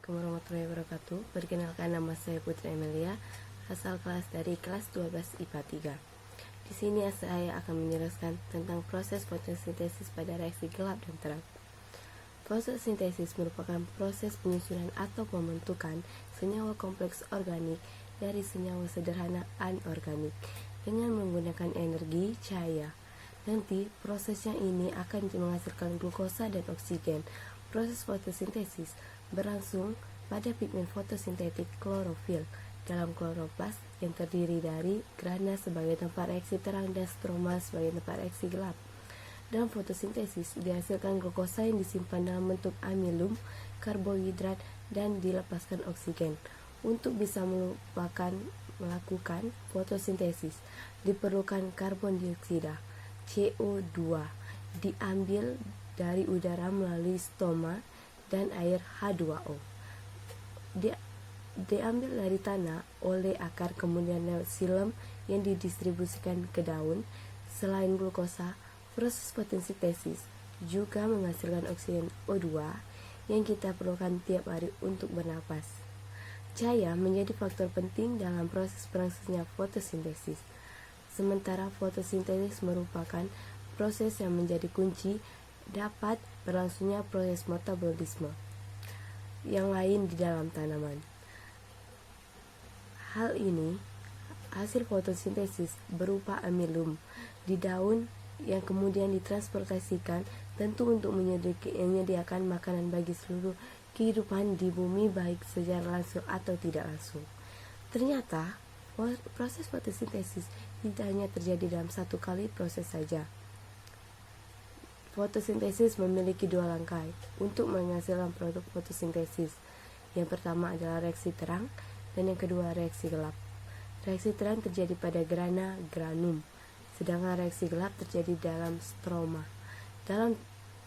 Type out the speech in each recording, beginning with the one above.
Assalamualaikum warahmatullahi wabarakatuh. Perkenalkan, nama saya Putri Amelia, asal kelas dari kelas 12 IPA 3. Di sini saya akan menjelaskan tentang proses fotosintesis pada reaksi gelap dan terang. Fotosintesis merupakan proses penyusunan atau pembentukan senyawa kompleks organik dari senyawa sederhana anorganik dengan menggunakan energi cahaya. Nanti prosesnya ini akan menghasilkan glukosa dan oksigen. Proses fotosintesis berlangsung pada pigmen fotosintetik klorofil dalam kloroplas yang terdiri dari grana sebagai tempat reaksi terang dan stroma sebagai tempat reaksi gelap. Dalam fotosintesis dihasilkan glukosa yang disimpan dalam bentuk amilum, karbohidrat, dan dilepaskan oksigen. Untuk bisa melakukan fotosintesis diperlukan karbon dioksida CO2 diambil dari udara melalui stoma dan air H2O. Diambil dari tanah oleh akar kemudian lewat silem yang didistribusikan ke daun. Selain glukosa, proses fotosintesis juga menghasilkan oksigen O2 yang kita perlukan tiap hari untuk bernapas. Cahaya menjadi faktor penting dalam proses berlangsungnya fotosintesis. Sementara fotosintesis merupakan proses yang menjadi kunci dapat berlangsungnya proses metabolisme yang lain di dalam tanaman. Hal ini hasil fotosintesis berupa amilum di daun yang kemudian ditransportasikan tentu untuk menyediakan makanan bagi seluruh kehidupan di bumi baik secara langsung atau tidak langsung. Ternyata proses fotosintesis tidak hanya terjadi dalam satu kali proses saja. Fotosintesis memiliki dua langkah untuk menghasilkan produk fotosintesis. Yang pertama adalah reaksi terang dan yang kedua reaksi gelap. Reaksi terang terjadi pada grana granum, sedangkan reaksi gelap terjadi dalam stroma. Dalam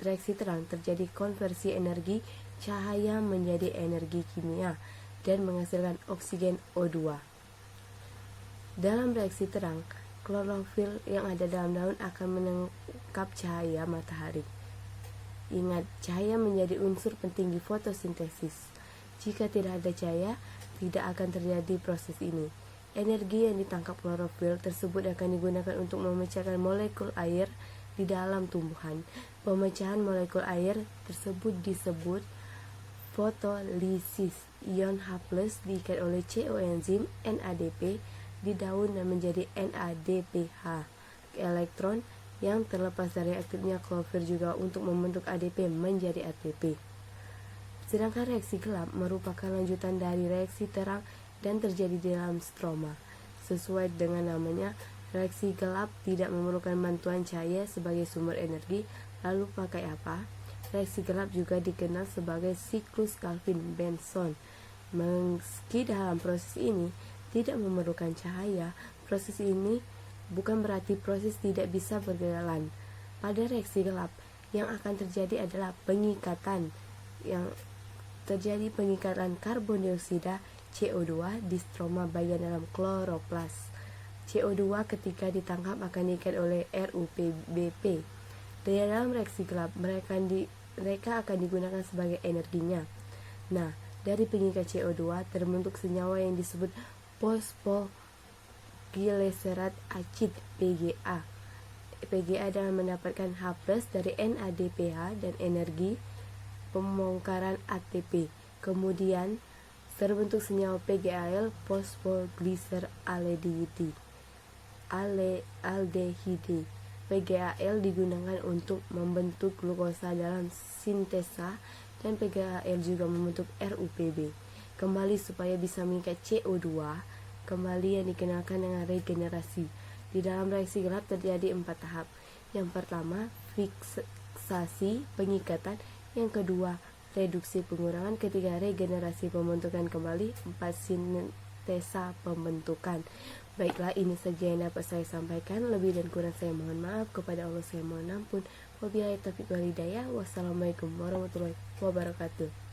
reaksi terang terjadi konversi energi cahaya menjadi energi kimia dan menghasilkan oksigen O2. Dalam reaksi terang, klorofil yang ada dalam daun akan menangkap cahaya matahari. Ingat, cahaya menjadi unsur penting di fotosintesis. Jika tidak ada cahaya, tidak akan terjadi proses ini. Energi yang ditangkap klorofil tersebut akan digunakan untuk memecahkan molekul air di dalam tumbuhan. Pemecahan molekul air tersebut disebut fotolisis. Ion H+ diikat oleh CO enzim NADP di daun dan menjadi NADPH. Elektron yang terlepas dari aktifnya klorofil juga untuk membentuk ADP menjadi ATP. Sedangkan reaksi gelap merupakan lanjutan dari reaksi terang dan terjadi di dalam stroma. Sesuai dengan namanya, reaksi gelap tidak memerlukan bantuan cahaya sebagai sumber energi. Lalu pakai apa? Reaksi gelap juga dikenal sebagai siklus Calvin-Benson. Meski dalam proses ini tidak memerlukan cahaya, proses ini bukan berarti proses tidak bisa berjalan. Pada reaksi gelap, yang akan terjadi adalah pengikatan karbon dioksida CO2 di stroma bagian dalam kloroplas. CO2 ketika ditangkap akan diikat oleh RuPBP. Di dalam reaksi gelap, mereka akan digunakan sebagai energinya. Nah, dari pengikat CO2 terbentuk senyawa yang disebut fosfoglycerate acid PGA. PGA dalam mendapatkan H+ dari NADPH dan energi pembongkaran ATP. Kemudian terbentuk senyawa PGAL, fosfoglyceraldehyde. PGAL digunakan untuk membentuk glukosa dalam sintesa dan PGAL juga membentuk RuPB. Kembali supaya bisa mengikat CO2, kembali yang dikenalkan dengan regenerasi. Di dalam reaksi gelap terjadi 4 tahap. Yang pertama, fiksasi pengikatan. Yang kedua, reduksi pengurangan. Ketiga, regenerasi pembentukan kembali. 4, sintesa pembentukan. Baiklah, ini saja yang dapat saya sampaikan. Lebih dan kurang saya mohon maaf. Kepada Allah saya mohon ampun. Wabillahi taufiq wal hidayah. Wassalamualaikum warahmatullahi wabarakatuh.